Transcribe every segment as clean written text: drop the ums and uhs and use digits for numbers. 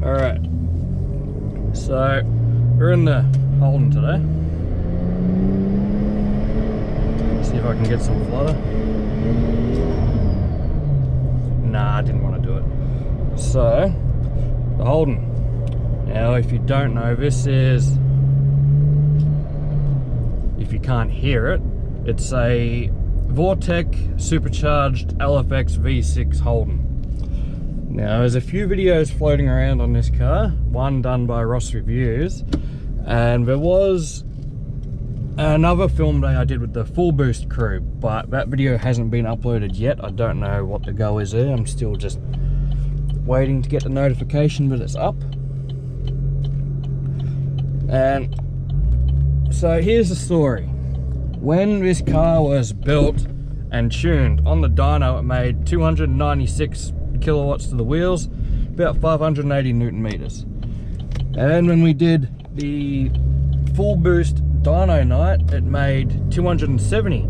Alright, so we're in the Holden today. See if I can get some flutter. Nah, I didn't want to do it. So, the Holden. Now, if you don't know, this is, if you can't hear it, it's a Vortec supercharged LFX V6 Holden. Now, there's a few videos floating around on this car, one done by Ross Reviews, and there was another film day I did with the full boost crew, but that video hasn't been uploaded yet. I don't know what the go is there. I'm still just waiting to get the notification that it's up. And so here's the story. When this car was built and tuned on the dyno, it made 296 kilowatts to the wheels, about 580 newton meters. And when we did the full boost dyno night, it made 270.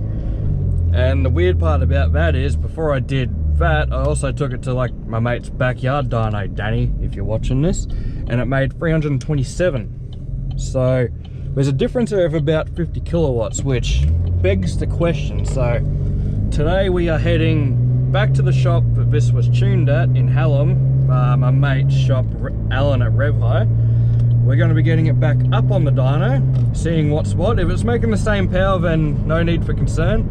And the weird part about that is, before I did that, I also took it to like my mate's backyard dyno, Danny, if you're watching this, and it made 327. So there's a difference of about 50 kilowatts, which begs the question. So today we are heading back to the shop that this was tuned at in Hallam, my mate's shop, Alan at Revhigh. We're going to be getting it back up on the dyno, seeing what's what. If it's making the same power, then no need for concern.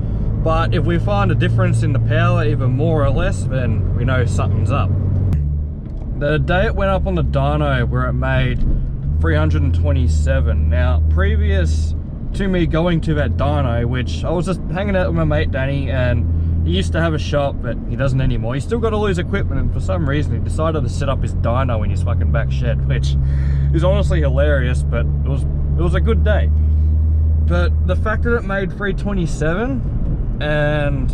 But if we find a difference in the power, either more or less, then we know something's up. The day it went up on the dyno, where it made 327. Now, previous to me going to that dyno, which I was just hanging out with my mate Danny, and he used to have a shop, but he doesn't anymore. He's still got all his equipment, and for some reason he decided to set up his dyno in his fucking back shed, which is honestly hilarious, but it was a good day. But the fact that it made 327 and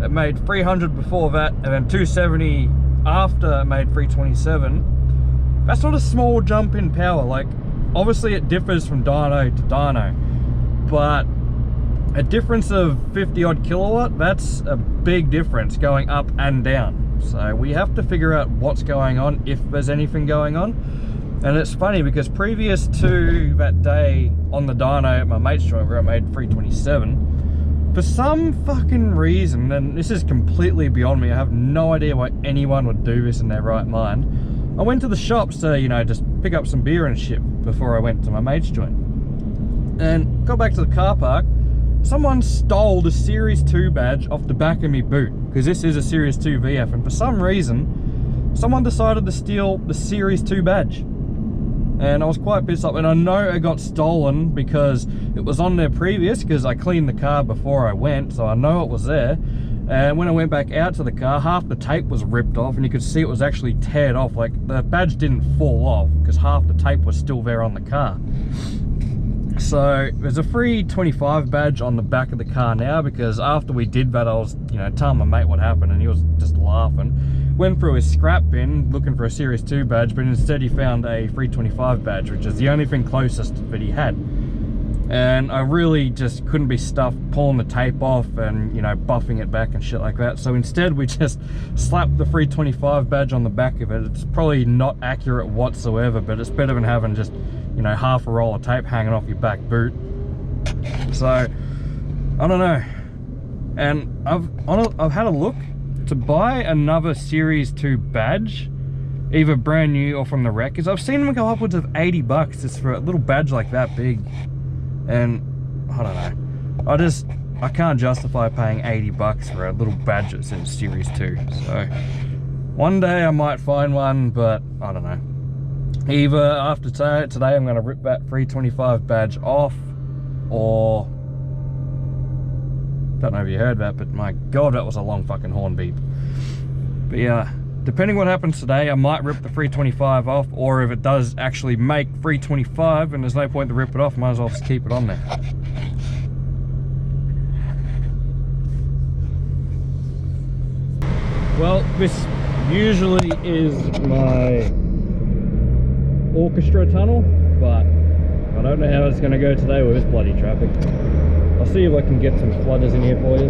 it made 300 before that, and then 270 after it made 327, that's not a small jump in power. Like, obviously it differs from dyno to dyno, but a difference of 50 odd kilowatt, that's a big difference going up and down. So we have to figure out what's going on, if there's anything going on. And it's funny because previous to that day on the dyno at my mate's joint where I made 327, for some fucking reason, and this is completely beyond me, I have no idea why anyone would do this in their right mind, I went to the shops to, you know, just pick up some beer and shit before I went to my mate's joint. And got back to the car park, someone stole the Series 2 badge off the back of me boot, because this is a Series 2 VF, and for some reason, someone decided to steal the Series 2 badge. And I was quite pissed off, and I know it got stolen because it was on there previous, because I cleaned the car before I went, so I know it was there. And when I went back out to the car, half the tape was ripped off, and you could see it was actually teared off. Like, the badge didn't fall off, because half the tape was still there on the car. So there's a free 25 badge on the back of the car now, because after we did that, I was, you know, telling my mate what happened, and he was just laughing. Went through his scrap bin looking for a Series 2 badge, but instead he found a free 25 badge, which is the only thing closest that he had. And I really just couldn't be stuffed pulling the tape off and, you know, buffing it back and shit like that. So instead we just slapped the free 25 badge on the back of it. It's probably not accurate whatsoever, but it's better than having just, you know, half a roll of tape hanging off your back boot. So I don't know. And I've had a look to buy another Series 2 badge, either brand new or from the wreck, because I've seen them go upwards of 80 bucks just for a little badge like that big. And I don't know, I can't justify paying 80 bucks for a little badge that says Series 2. So one day I might find one, but I don't know. Either after today I'm going to rip that free 25 badge off, or don't know if you heard that, but my god, that was a long fucking horn beep. But yeah, depending what happens today, I might rip the 325 off, or if it does actually make 325 and there's no point to rip it off, might as well just keep it on there. Well, this usually is my orchestra tunnel, but I don't know how it's going to go today with this bloody traffic. I'll see if I can get some flooders in here for you.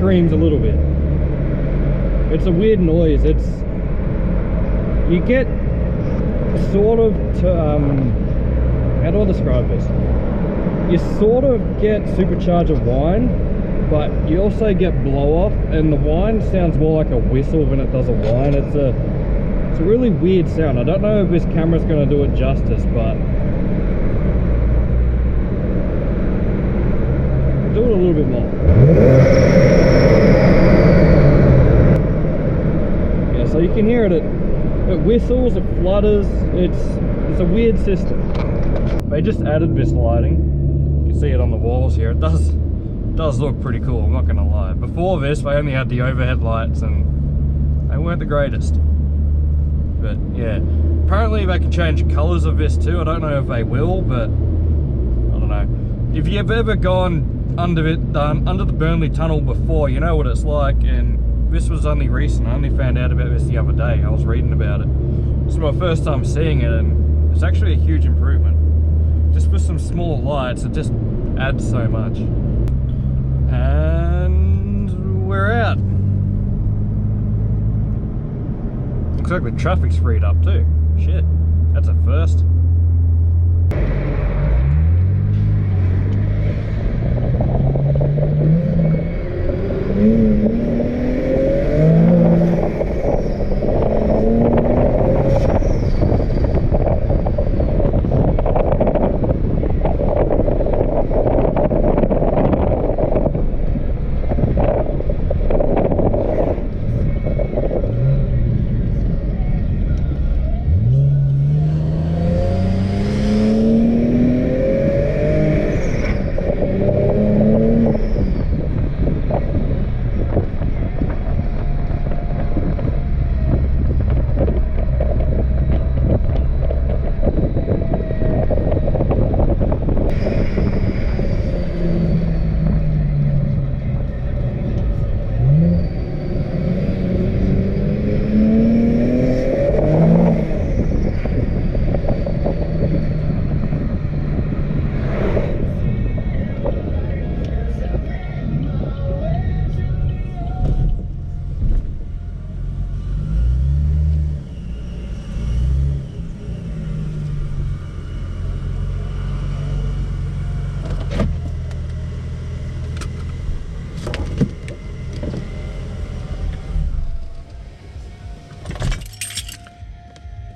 screams a little bit. It's a weird noise. You get sort of how do I describe this? You sort of get supercharger whine, but you also get blow off, and the whine sounds more like a whistle than it does a whine. It's a really weird sound. I don't know if this camera's going to do it justice, but I'll do it a little bit more. Yeah, so you can hear it. It whistles, it flutters. It's a weird system. They just added this lighting. You can see it on the walls here. It does look pretty cool, I'm not gonna lie. Before this, they only had the overhead lights and they weren't the greatest. But yeah, apparently they can change colors of this too. I don't know if they will, but I don't know. If you've ever gone under the Burnley Tunnel before, you know what it's like, and this was only recent. I only found out about this the other day. I was reading about it. This is my first time seeing it, and it's actually a huge improvement. Just with some small lights, it just adds so much. And we're out. Looks like the traffic's freed up too. Shit, that's a first.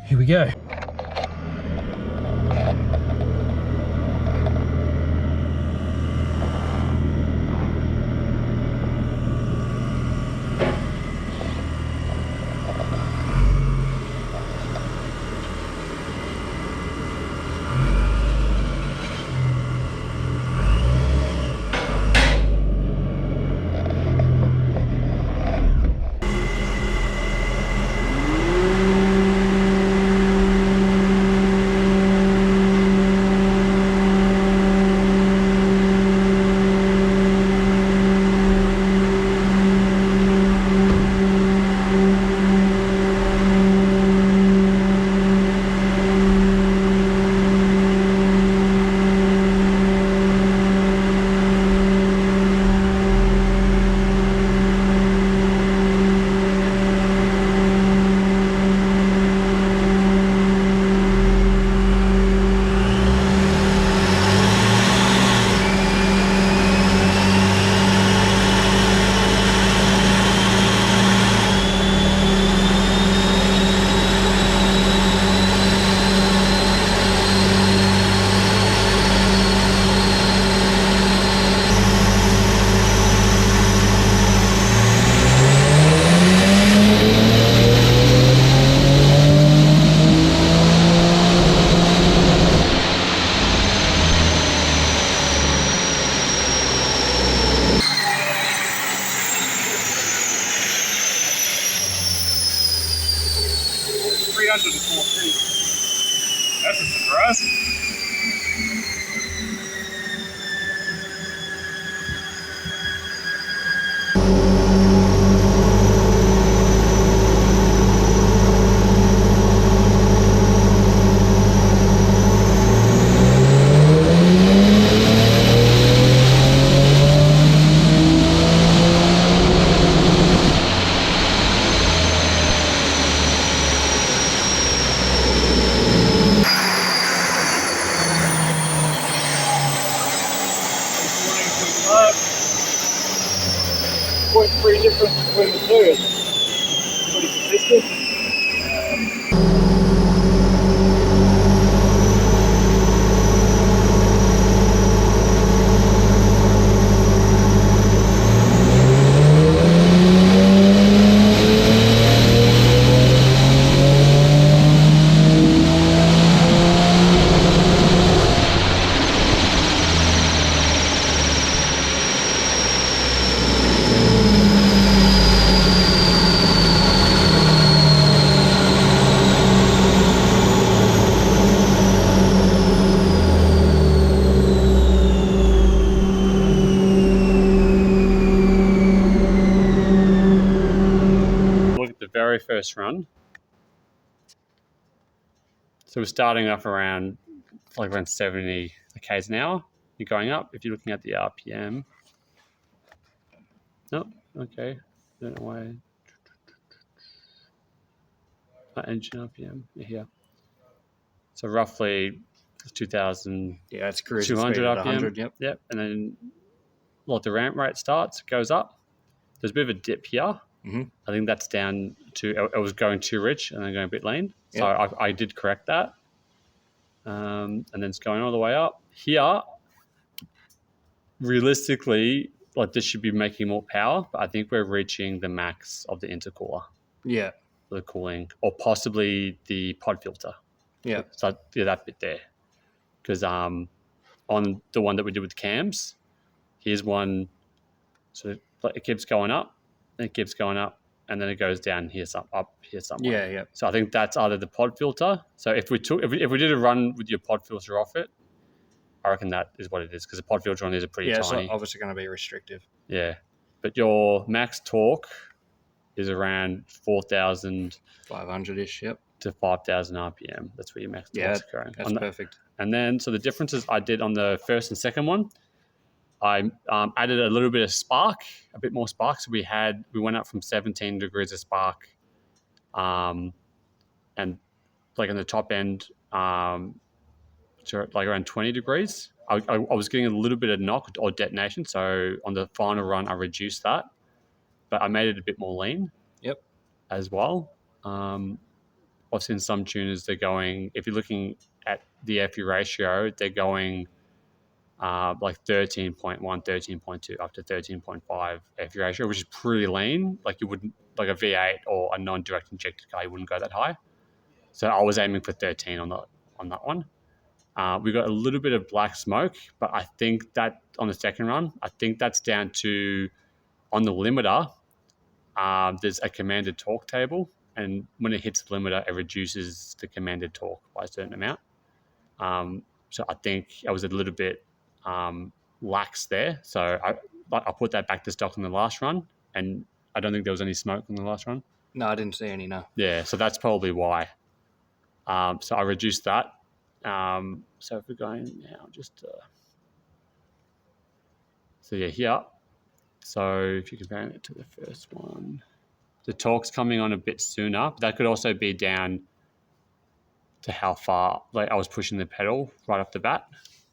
Here we go. That's a surprise. Very first run. So we're starting off around 70 k's an hour. You're going up. If you're looking at the RPM, nope. Okay, don't know why. Engine RPM. Yeah, here. So roughly 2,000. Yeah, it's cruising 200 speed at RPM. 100. Yep. Yep. And then the ramp rate starts, goes up. There's a bit of a dip here. Mm-hmm. I think that's down to I was going too rich and then going a bit lean. So Yep. I did correct that. And then it's going all the way up. Here, realistically, this should be making more power, but I think we're reaching the max of the intercooler. Yeah. The cooling, or possibly the pod filter. Yeah. So that bit there. Because on the one that we did with cams, here's one, so it keeps going up, and it keeps going up, and then it goes down here, up here somewhere. Yeah. So I think that's either the pod filter. So if we did a run with your pod filter off it, I reckon that is what it is, because the pod filter on these are pretty tiny. It's obviously going to be restrictive. Yeah, but your max torque is around 4,500-ish. Yep. To 5,000 RPM. That's where your max torque is occurring. That's perfect. And then, so the differences I did on the first and second one, I added a little bit of spark, a bit more spark. So we went up from 17 degrees of spark, and in the top end, to around 20 degrees. I was getting a little bit of knock or detonation. So on the final run, I reduced that, but I made it a bit more lean. Yep. As well. I've seen some tuners, they're going, if you're looking at the FU ratio, they're going 13.1, 13.2, up to 13.5 FU ratio, which is pretty lean. You wouldn't, a V8 or a non-direct injected car, you wouldn't go that high. So I was aiming for 13 on that one. We got a little bit of black smoke, but I think that on the second run, I think that's down to, on the limiter, there's a commanded torque table, and when it hits the limiter, it reduces the commanded torque by a certain amount. So I think I was a little bit lax there. So I put that back to stock in the last run, and I don't think there was any smoke in the last run. No, I didn't see any, no. Yeah, so that's probably why. So I reduced that. So if we're going now, here. So if you're comparing it to the first one, the torque's coming on a bit sooner. But that could also be down to how far I was pushing the pedal right off the bat.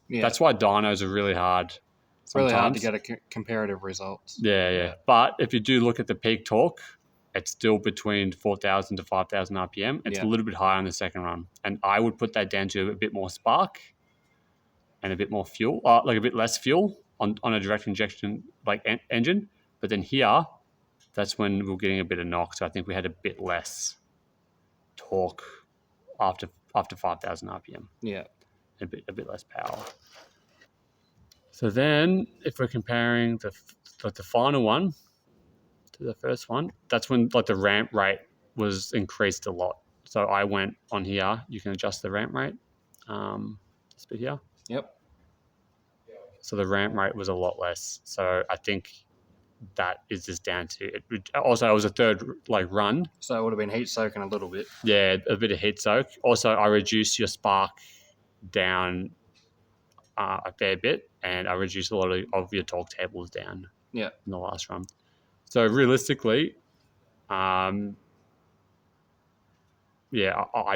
Yeah. That's why dynos are really hard. It's really hard to get a comparative results. Yeah. But if you do look at the peak torque, it's still between 4,000 to 5,000 RPM. It's a little bit higher on the second run. And I would put that down to a bit more spark and a bit more fuel, a bit less fuel on a direct injection engine. But then here, that's when we're getting a bit of knock. So I think we had a bit less torque after 5,000 RPM. Yeah. A bit less power. So then if we're comparing the final one to the first one, that's when the ramp rate was increased a lot. So I went on here, you can adjust the ramp rate. This bit here. Yep. So the ramp rate was a lot less. So I think that is just down to it. Also, it was a third run. So it would have been heat soaking a little bit. Yeah, a bit of heat soak. Also, I reduced your spark down a fair bit, and I reduced a lot of your torque tables down. Yeah. In the last run. So realistically, I'd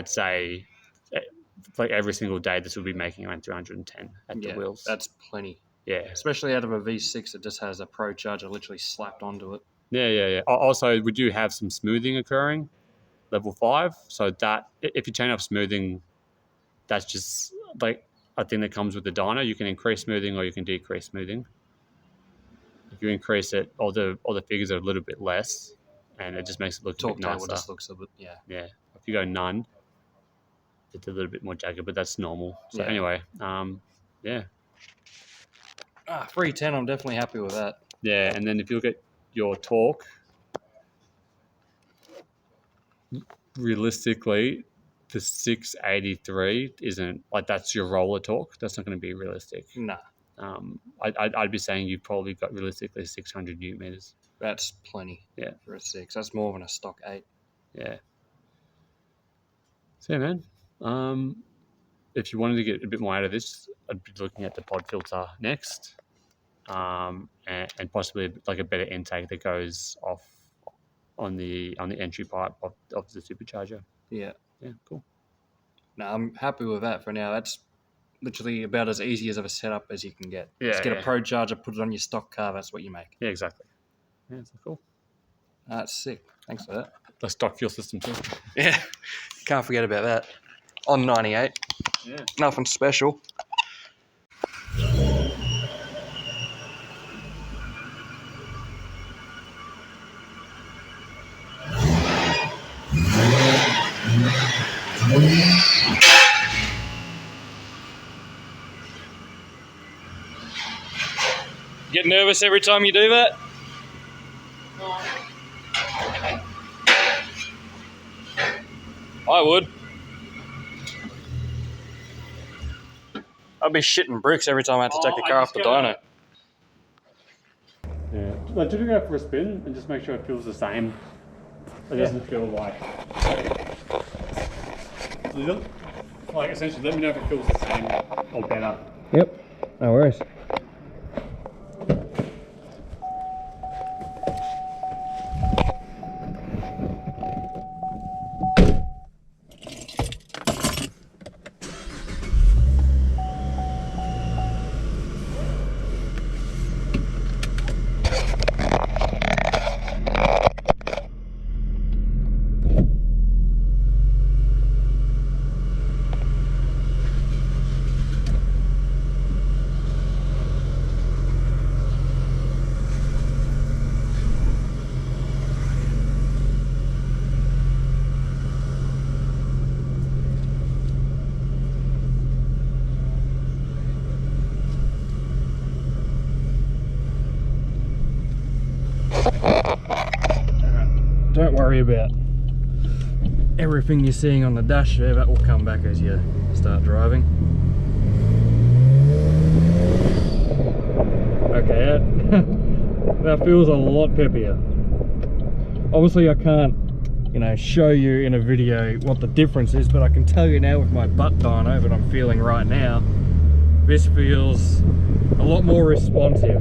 say every single day this will be making around 310 at the wheels. That's plenty. Yeah. Especially out of a V6 that just has a procharger literally slapped onto it. Yeah. Also, we do have some smoothing occurring. level 5. So that if you turn off smoothing, that's just like a thing that comes with the dyno. You can increase smoothing or you can decrease smoothing. If you increase it, all the figures are a little bit less, and it just makes it look a bit nicer. Just looks a bit, yeah. Yeah. If you go none, it's a little bit more jagged, but that's normal. So anyway, yeah. 310, I'm definitely happy with that. Yeah, and then if you look at your torque, realistically, the 683 isn't like that's your roller torque. That's not going to be realistic. No. I'd be saying you've probably got realistically 600 newton meters. That's plenty. Yeah. For a 6. That's more than a stock 8. Yeah. So yeah, man. If you wanted to get a bit more out of this, I'd be looking at the pod filter next, and possibly like a better intake that goes off on the entry pipe of the supercharger. Yeah. Yeah, cool. No, I'm happy with that for now. That's literally about as easy as of a setup as you can get. Yeah, Just get a procharger, put it on your stock car, that's what you make. Yeah, exactly. Yeah, so cool. That's sick. Thanks for that. The stock fuel system too. Yeah. Can't forget about that. On 98. Yeah. Nothing special. Get nervous every time you do that? I would. I'd be shitting bricks every time I had to take the car off the dyno. Yeah, like just go for a spin and just make sure it feels the same. It doesn't feel like essentially let me know if it feels the same or better. Yep, no worries. Don't worry about everything you're seeing on the dash there, that will come back as you start driving. Okay, that feels a lot peppier. Obviously I can't, show you in a video what the difference is, but I can tell you now with my butt dyno that I'm feeling right now, this feels a lot more responsive.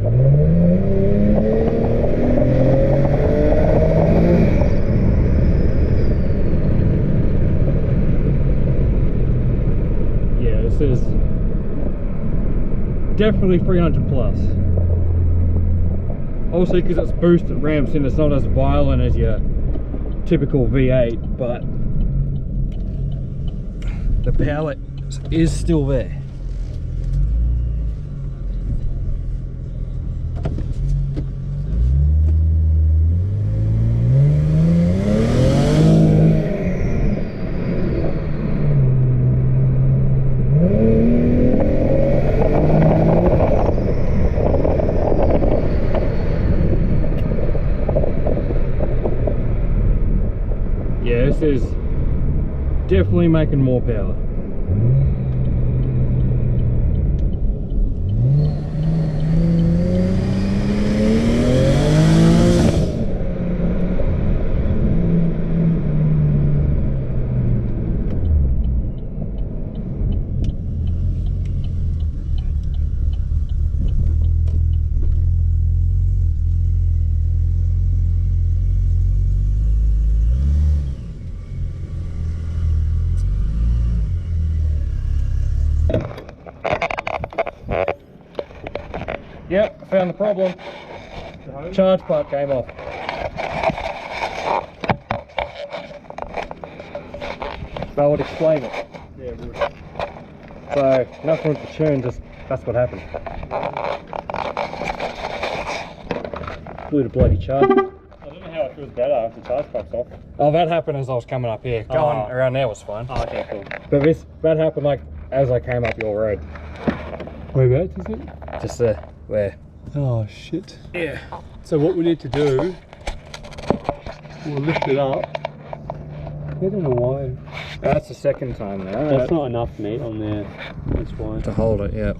This is definitely 300 plus. Obviously, because it's boosted ramps in, it's not as violent as your typical V8, but the power is still there. This is definitely making more power. Yep, I found the problem. Charge part came off. That would explain it. Yeah, it would. So nothing with the tune, just that's what happened. Blew the bloody charge. I don't know how it feels better if the charge pipes off. Oh, that happened as I was coming up here. Going around there was fine. Oh, okay, cool. But that happened like as I came up your road. Whereabouts is it? Just where. Oh, shit. Yeah. So what we need to do, we'll lift it up. I don't know why. That's the second time now. That's not enough meat on there. That's why. To hold it, yeah.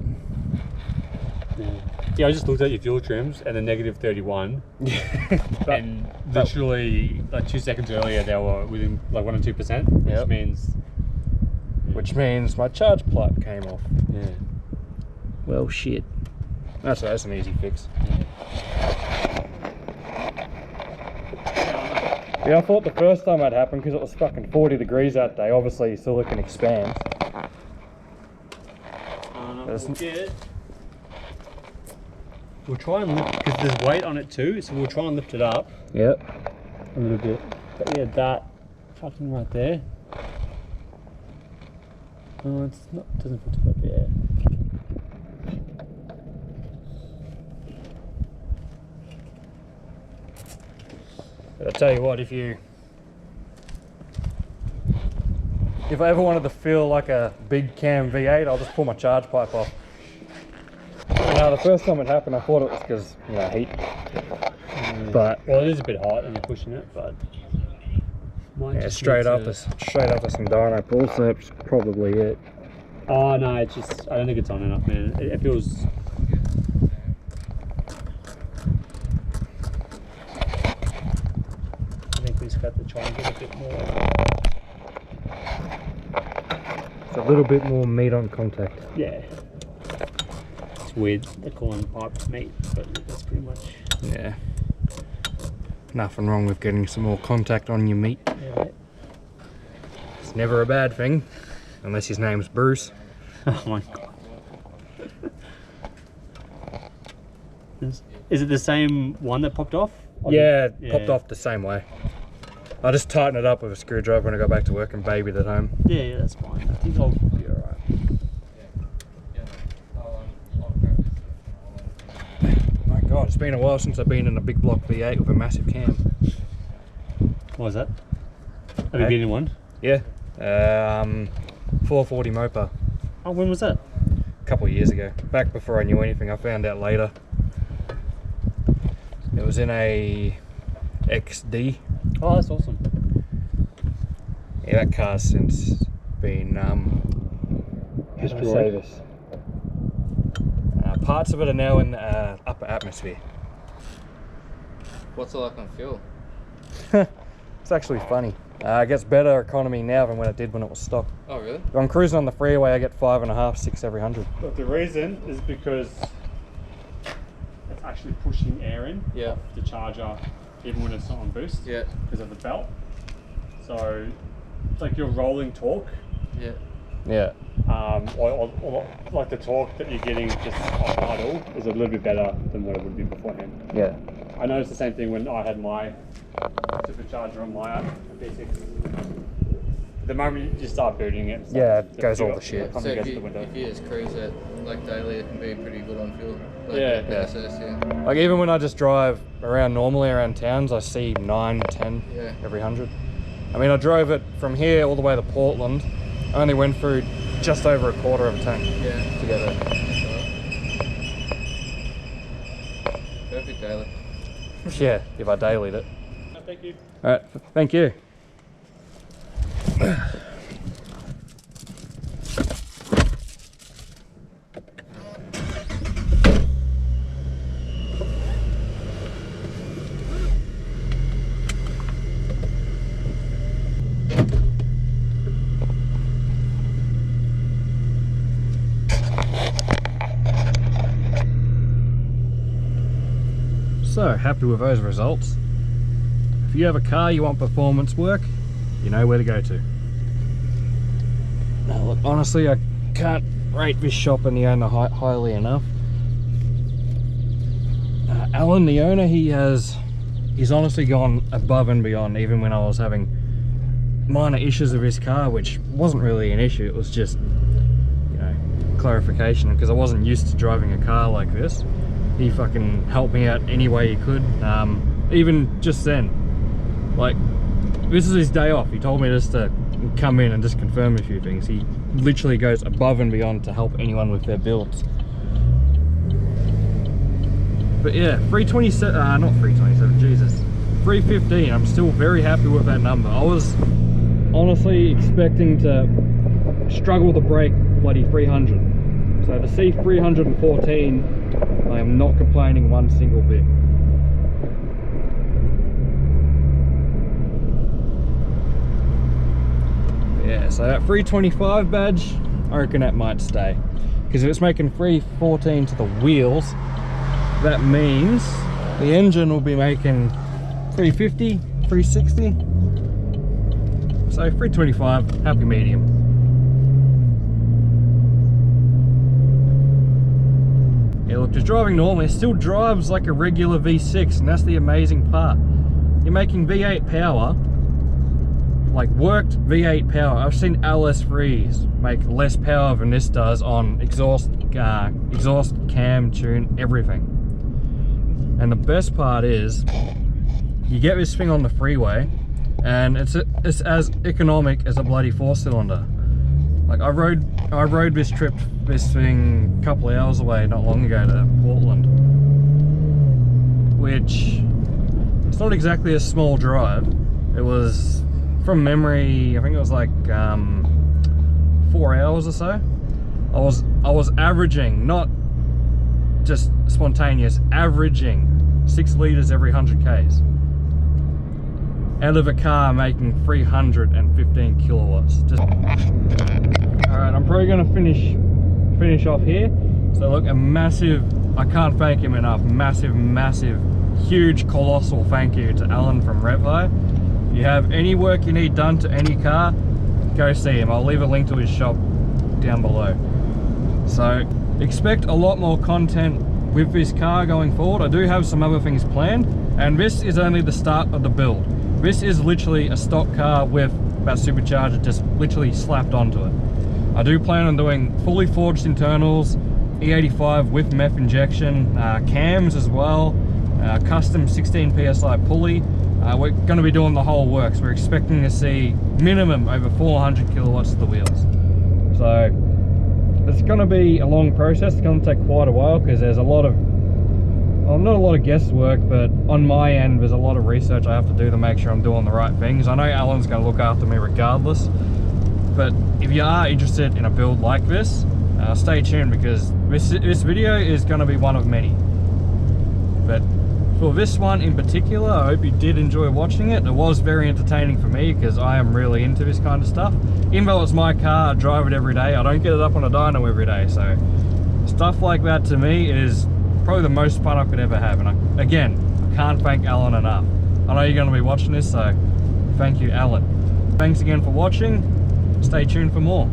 Yeah, I just looked at your fuel trims and the negative 31. And literally like 2 seconds earlier they were within like 1 or 2%, which means... Which means my charge plug came off. Yeah. Well, shit. That's an easy fix. Yeah, I thought the first time that happened because it was fucking 40 degrees that day. Obviously, so it can expand. We'll try and lift, because there's weight on it too, so we'll try and lift it up. Yep. A little bit. But yeah, that fucking right there. Oh, it's not, doesn't put it up, yeah. But I tell you what, if I ever wanted to feel like a big cam V8, I'll just pull my charge pipe off. Now, the first time it happened, I thought it was because, you know, heat. But well, it is a bit hot when you're pushing it, but yeah, straight up to some dyno pull, so that's probably it. Oh no, it's just, I don't think it's on enough, man. It feels... I think we just got to try and get a bit more... It's a little bit more meat on contact. Yeah. It's weird, they're calling pipes meat, but that's pretty much... Yeah. Nothing wrong with getting some more contact on your meat. Yeah. It's never a bad thing, unless his name's Bruce. Oh my god. Is it the same one that popped off? Yeah, it popped off the same way. I just tighten it up with a screwdriver when I go back to work and baby it at home. Yeah, that's fine. I think I'll be alright. My god, it's been a while since I've been in a big block V8 with a massive cam. What was that? Have you been in one? Yeah. 440 Mopa. Oh, when was that? A couple of years ago. Back before I knew anything, I found out later. It was in a XD. Oh, that's awesome. Yeah, that car's since been destroyed. Parts of it are now in the upper atmosphere. What's it like on fuel? It's actually funny. It gets better economy now than when it did when it was stock. Oh really? If I'm cruising on the freeway, I get 5.5, 6 every 100. But the reason is because it's actually pushing air in off the charger even when it's not on boost. Yeah. Because of the belt. So it's like your rolling torque. Yeah. Or like the torque that you're getting just off idle is a little bit better than what it would be beforehand. Yeah. I noticed the same thing when I had my supercharger on my V6. The moment you start booting it, it goes all the shit. So if you just cruise it like daily, it can be pretty good on fuel. Like SS, Like even when I just drive around normally around towns, I see 9, 10 every 100. I mean, I drove it from here all the way to Portland. I only went through just over a quarter of a tank to get it. Perfect daily. Yeah, if I dailied it. Thank you. Alright, thank you. So happy with those results. If you have a car you want performance work, you know where to go to. Now look, honestly I can't rate this shop and the owner highly enough. Alan, the owner, he's honestly gone above and beyond even when I was having minor issues of his car, which wasn't really an issue. It was just, you know, clarification, because I wasn't used to driving a car like this. He fucking helped me out any way he could. Even just then, like, this is his day off. He told me just to come in and just confirm a few things. He literally goes above and beyond to help anyone with their builds. But yeah, 327, not 327, Jesus. 315, I'm still very happy with that number. I was honestly expecting to struggle to break bloody 300. So to see 314, I am not complaining one single bit. Yeah, so that 325 badge, I reckon that might stay. Because if it's making 314 to the wheels, that means the engine will be making 350, 360. So 325, happy medium. Yeah, look, just driving normally, it still drives like a regular V6, and that's the amazing part. You're making V8 power, like worked V8 power. I've seen LS3s make less power than this does on exhaust cam, tune, everything. And the best part is, you get this thing on the freeway, and it's as economic as a bloody 4-cylinder. Like I rode this thing a couple of hours away not long ago to Portland, which it's not exactly a small drive. It was, from memory, I think it was like 4 hours or so. I was averaging, not just spontaneous, averaging 6 litres every 100 k's out of a car making 315 kilowatts. Just alright, I'm probably going to finish off here. So look, a massive, I can't thank him enough, massive, huge, colossal thank you to Alan from Revhigh. If you have any work you need done to any car, go see him. I'll leave a link to his shop down below. So expect a lot more content with this car going forward. I do have some other things planned, and this is only the start of the build. This is literally a stock car with that supercharger just literally slapped onto it. I do plan on doing fully forged internals, E85 with meth injection, cams as well, custom 16 PSI pulley. We're going to be doing the whole works. We're expecting to see minimum over 400 kilowatts to the wheels. So it's going to be a long process. It's going to take quite a while, because there's a lot of, well, not a lot of guesswork, but on my end there's a lot of research I have to do to make sure I'm doing the right things. I know Alan's going to look after me regardless, but if you are interested in a build like this, stay tuned, because this video is going to be one of many. But for this one in particular, I hope you did enjoy watching it. It was very entertaining for me, because I am really into this kind of stuff. Even though it's my car, I drive it every day, I don't get it up on a dyno every day, so stuff like that to me is probably the most fun I could ever have. And I can't thank Alan enough. I know you're going to be watching this, so thank you, Alan. Thanks again for watching. Stay tuned for more.